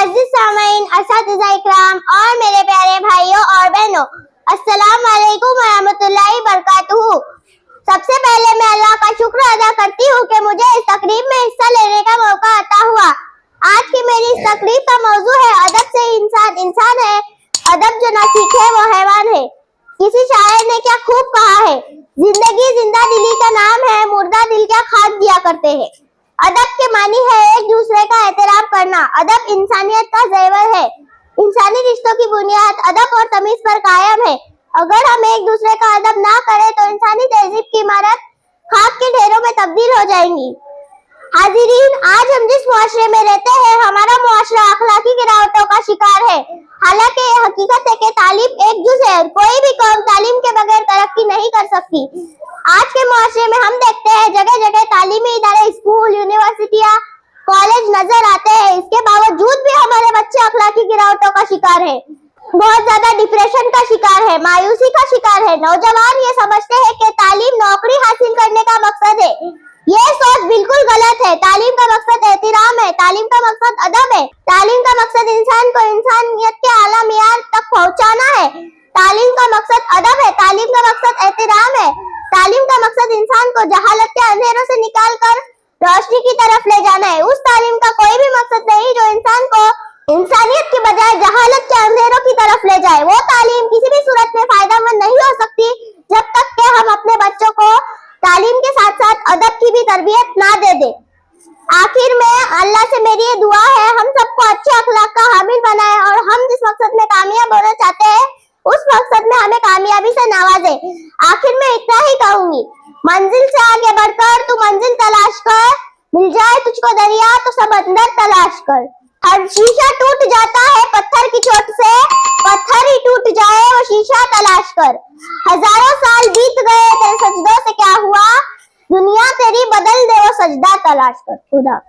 मुअज़्ज़िज़ सामीन, असातिज़ा इकराम और मेरे प्यारे भाइयों और बहनों, अस्सलाम वालेकुम व रहमतुल्लाहि व बरकातुहू। सबसे पहले मैं अल्लाह का शुक्र अदा करती हूँ कि मुझे इस तकरीब में हिस्सा लेने का मौका अता हुआ। आज की मेरी इस तकरीब का मौजू है अदब से इंसान इंसान है, अदब जो न सीखे वो हैवान है। किसी शायर ने क्या खूब कहा है, जिंदगी जिंदा दिली का नाम है, मुर्दा दिल क्या खाक दिया करते हैं। अदब के मानी है एक दूसरे का एहतराम करना। अदब इंसानियत का ज़ेवर है। इंसानी रिश्तों की बुनियाद अदब और तमीज पर कायम है। अगर हम एक दूसरे का अदब ना करें तो इंसानी तहजीब की इमारत खाक के ढेरों में तब्दील हो जाएंगी। हाजिरीन, आज हम जिस मुआशरे में रहते हैं, हमारा मुआशरा अखलाकी गिरावटों का शिकार है। हालांकि ये हकीकत है कि तालीम एक जुज़ है, कोई भी कौम तालीम के बगैर तरक्की नहीं कर सकती। आज के मुआशरे में हम देखते हैं जगह जगह तालीमी इदारे, स्कूल, यूनिवर्सिटियां, कॉलेज नजर आते हैं। इसके बावजूद भी हमारे बच्चे अखलाकी गिरावटों का शिकार है, बहुत ज्यादा डिप्रेशन का शिकार है, मायूसी का शिकार है। नौजवान ये समझते हैं कि तालीम नौकरी हासिल करने का मकसद है। ये सोच बिल्कुल गलत है। तालीम का मकसद एहतराम है, तालीम का मकसद अदब है, तालीम का मकसद इंसान को इंसानियत के आला मियार तक पहुंचाना है। तालीम का मकसद अदब है, तालीम का मकसद एहतराम है, तालीम का मकसद इंसान को जहालत के अंधेरों से निकाल कर रोशनी की तरफ ले जाना है। उस तालीम का कोई भी मकसद नहीं जो इंसान को इंसानियत के बजाय जहालत के अंधेरों की तरफ ले जाए। वो तालीम किसी भी सूरत में फायदेमंद नहीं हो सकती जब तक कि हम अपने बच्चों को तालीम के साथ साथ अदब की भी तरबियत ना दे दे। आखिर में अल्लाह से मेरी ये दुआ है, हम सबको अच्छे अखलाक का हामिल बनाए और हम जिस मकसद में कामयाब होना चाहते हैं उस मकसद में हमें कामयाबी से नवाजे। आखिर में इतना ही कहूंगी, मंजिल से आगे बढ़कर तू मंजिल तलाश कर, मिल जाए तुझको दरिया तो सब अंदर तलाश कर। हर शीशा टूट जाता है पत्थर की चोट से, पत्थर ही टूट जाए वो शीशा तलाश कर। हजारों साल बीत गए तेरे सजदों से क्या हुआ, दुनिया तेरी बदल दे वो सजदा तलाश कर। खुदा।